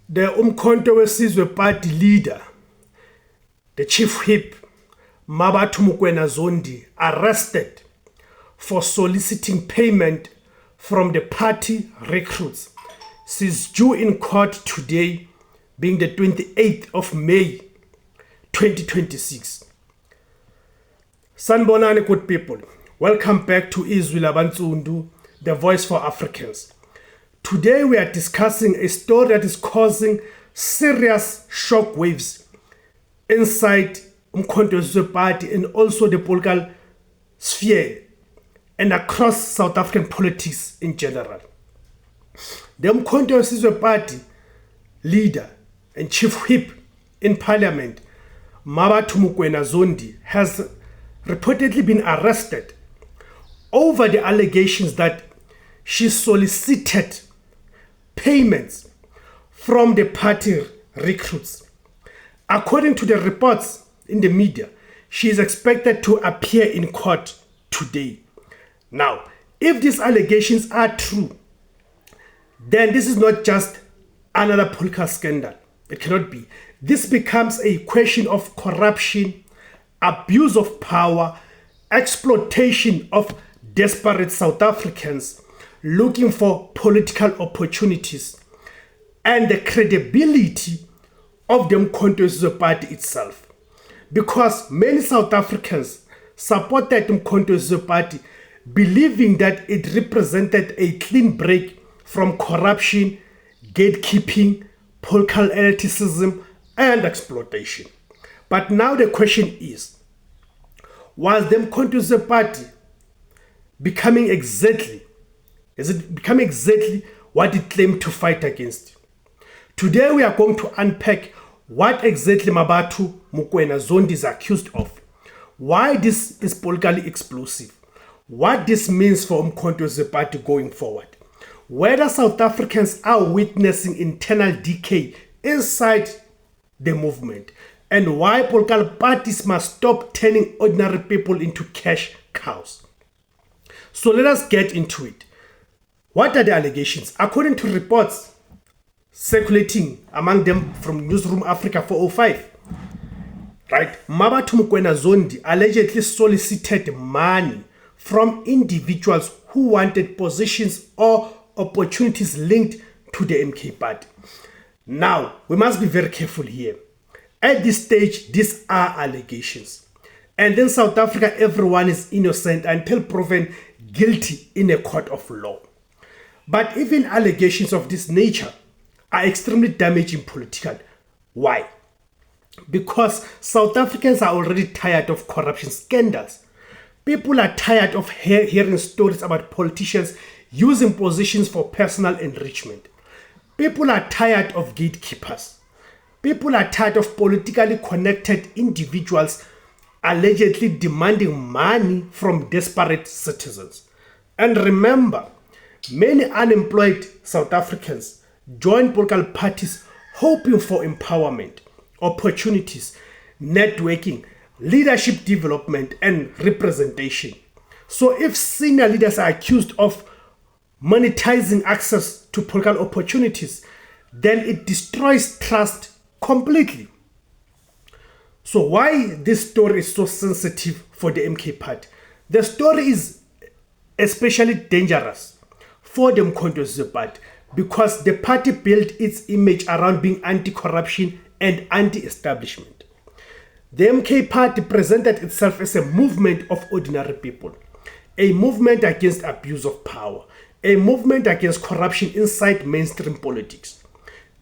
The uMkhonto weSizwe party leader, the chief whip, Mmabatho Mokoena-Zondi, arrested for soliciting payment from the party recruits. She's due in court today, being the 28th of May, 2026. Sanibonani, good people. Welcome back to IZWI LABANSUNDU, the voice for Africans. Today we are discussing a story that is causing serious shockwaves inside uMkhonto weSizwe party and also the political sphere and across South African politics in general. The uMkhonto weSizwe party leader and chief whip in parliament, Mmabatho Mokoena-Zondi, has reportedly been arrested over the allegations that she solicited payments from the party recruits. According to the reports in the media, she is expected to appear in court today. Now, if these allegations are true, then this is not just another political scandal. It cannot be. This becomes a question of corruption, abuse of power, exploitation of desperate South Africans looking for political opportunities, and the credibility of the uMkhonto weSizwe party itself. Because many South Africans supported uMkhonto weSizwe party, believing that it represented a clean break from corruption, gatekeeping, political elitism, and exploitation. But now the question is, was the uMkhonto weSizwe party becoming exactly what it claimed to fight against? Today we are going to unpack what exactly Mmabatho Mokoena-Zondi is accused of, why this is politically explosive, what this means for uMkhonto weSizwe party going forward, whether South Africans are witnessing internal decay inside the movement, and why political parties must stop turning ordinary people into cash cows. So let us get into it. What are the allegations? According to reports circulating among them from Newsroom Africa 405, right, Mmabatho Mokoena-Zondi allegedly solicited money from individuals who wanted positions or opportunities linked to the MK party. Now, we must be very careful here. At this stage, these are allegations. And in South Africa, everyone is innocent until proven guilty in a court of law. But even allegations of this nature are extremely damaging politically. Why? Because South Africans are already tired of corruption scandals. People are tired of hearing stories about politicians using positions for personal enrichment. People are tired of gatekeepers. People are tired of politically connected individuals allegedly demanding money from desperate citizens. And remember, many unemployed South Africans join political parties hoping for empowerment, opportunities, networking, leadership development, and representation. So if senior leaders are accused of monetizing access to political opportunities, then it destroys trust completely. So why this story is so sensitive for the MK party? The story is especially dangerous for the uMkhonto weSizwe party because the party built its image around being anti-corruption and anti-establishment. The MK party presented itself as a movement of ordinary people, a movement against abuse of power, a movement against corruption inside mainstream politics,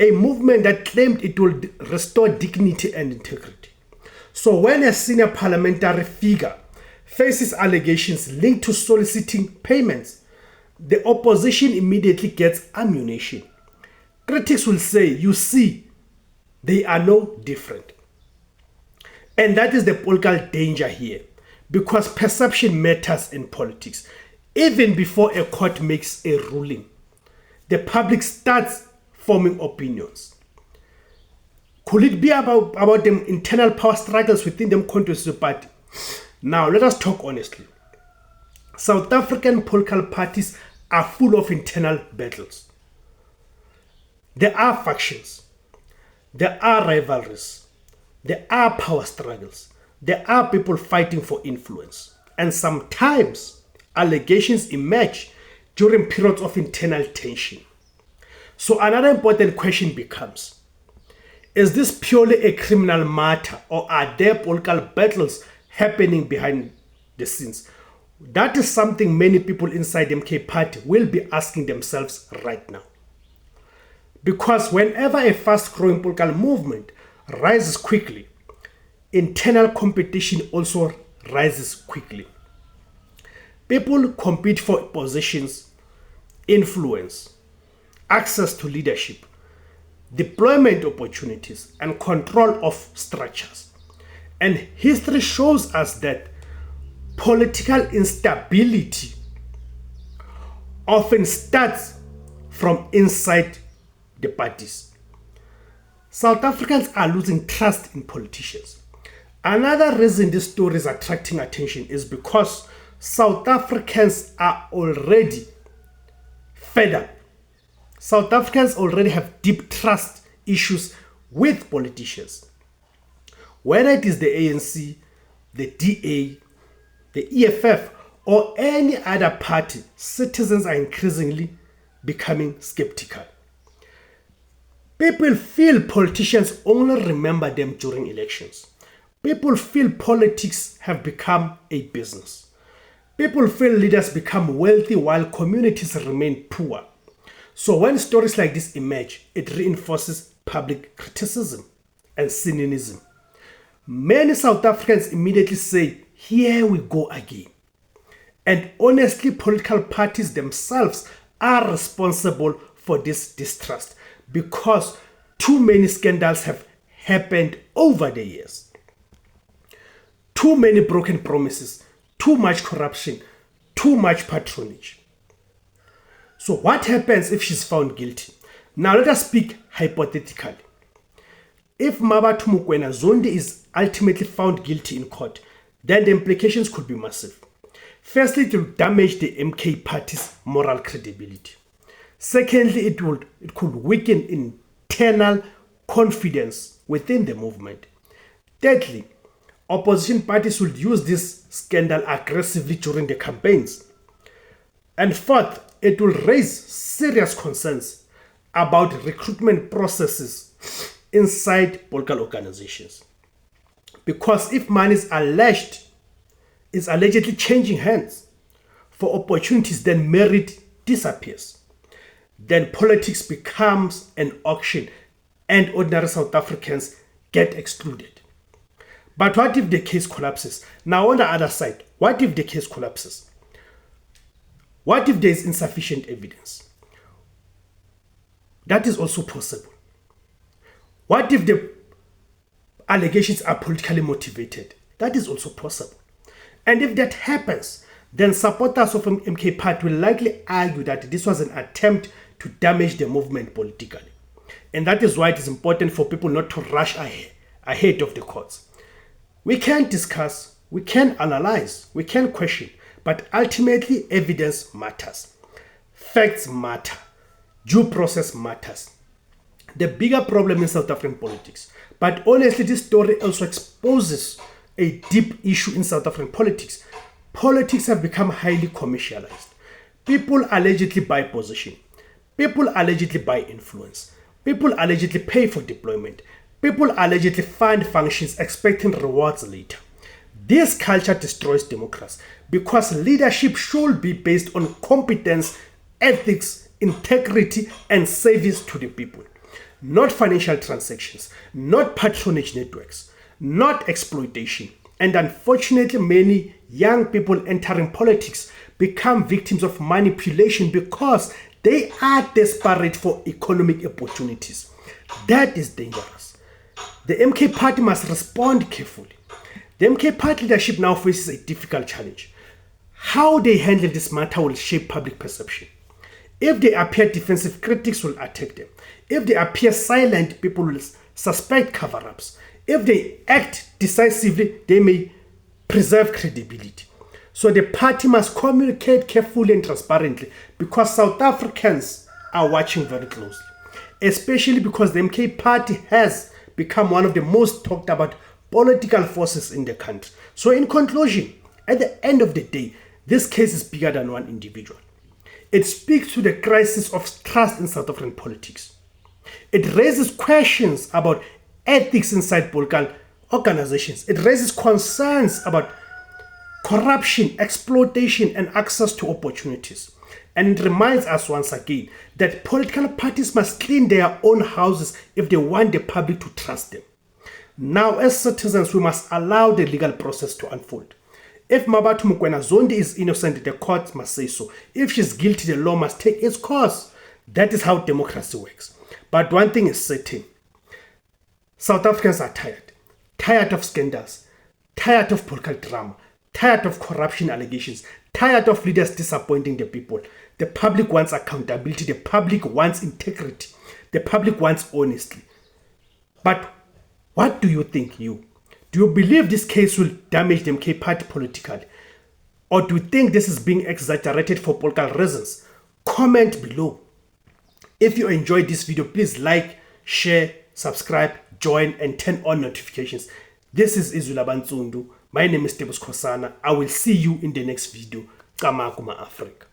a movement that claimed it will restore dignity and integrity. So when a senior parliamentary figure faces allegations linked to soliciting payments, the opposition immediately gets ammunition. Critics will say, you see, they are no different. And that is the political danger here, because perception matters in politics. Even before a court makes a ruling, the public starts forming opinions. Could it be about the internal power struggles within the uMkhonto weSizwe party? Now, let us talk honestly. South African political parties are full of internal battles. There are factions. there are rivalries, there are power struggles, there are people fighting for influence, and sometimes allegations emerge during periods of internal tension. So another important question becomes, is this purely a criminal matter, or are there political battles happening behind the scenes? That is something many people inside the MK party will be asking themselves right now. Because whenever a fast-growing political movement rises quickly, internal competition also rises quickly. People compete for positions, influence, access to leadership, deployment opportunities, and control of structures. And history shows us that political instability often starts from inside the parties. South Africans are losing trust in politicians. Another reason this story is attracting attention is because South Africans are already fed up. South Africans already have deep trust issues with politicians. Whether it is the ANC, the DA, the EFF, or any other party, citizens are increasingly becoming skeptical. People feel politicians only remember them during elections. People feel politics have become a business. People feel leaders become wealthy while communities remain poor. So when stories like this emerge, it reinforces public criticism and cynicism. Many South Africans immediately say, here we go again. And honestly, political parties themselves are responsible for this distrust because too many scandals have happened over the years. Too many broken promises, too much corruption, too much patronage. So what happens if she's found guilty? Now let us speak hypothetically. If Mmabatho Mokoena-Zondi is ultimately found guilty in court, then the implications could be massive. Firstly, it will damage the MK party's moral credibility. Secondly, it could weaken internal confidence within the movement. Thirdly, opposition parties will use this scandal aggressively during the campaigns. And fourth, it will raise serious concerns about recruitment processes inside political organizations. Because if money is allegedly changing hands for opportunities, then merit disappears. Then politics becomes an auction and ordinary South Africans get excluded. But what if the case collapses? Now on the other side, what if the case collapses? What if there is insufficient evidence? That is also possible. What if the allegations are politically motivated? That is also possible. And if that happens, then supporters of MK Party will likely argue that this was an attempt to damage the movement politically. And that is why it is important for people not to rush ahead of the courts. We can discuss, we can analyze, we can question, but ultimately evidence matters. Facts matter. Due process matters. The bigger problem in South African politics. But honestly, this story also exposes a deep issue in South African politics. Politics have become highly commercialized. People allegedly buy position. People allegedly buy influence. People allegedly pay for deployment. People allegedly fund functions expecting rewards later. This culture destroys democracy because leadership should be based on competence, ethics, integrity, and service to the people. Not financial transactions, not patronage networks, not exploitation. And unfortunately, many young people entering politics become victims of manipulation because they are desperate for economic opportunities. That is dangerous. The MK party must respond carefully. The MK party leadership now faces a difficult challenge. How they handle this matter will shape public perception. If they appear defensive, critics will attack them. If they appear silent, people will suspect cover-ups. If they act decisively, they may preserve credibility. So the party must communicate carefully and transparently because South Africans are watching very closely. especially because the MK party has become one of the most talked about political forces in the country. So in conclusion, at the end of the day, this case is bigger than one individual. It speaks to the crisis of trust in South African politics. It raises questions about ethics inside political organizations. It raises concerns about corruption, exploitation, and access to opportunities. And it reminds us once again that political parties must clean their own houses if they want the public to trust them. Now, as citizens, we must allow the legal process to unfold. If Mmabatho Mokoena-Zondi is innocent, the court must say so. If she's guilty, the law must take its course. That is how democracy works. But one thing is certain. South Africans are tired. Tired of scandals. Tired of political drama. Tired of corruption allegations. Tired of leaders disappointing the people. The public wants accountability. The public wants integrity. The public wants honesty. But what do you think, you? Do you believe this case will damage the MK party politically? Or do you think this is being exaggerated for political reasons? Comment below. If you enjoyed this video, please like, share, subscribe, join, and turn on notifications. This is IZWI LABANSUNDU. My name is SEKHOSANA. I will see you in the next video. Kama kuma Africa.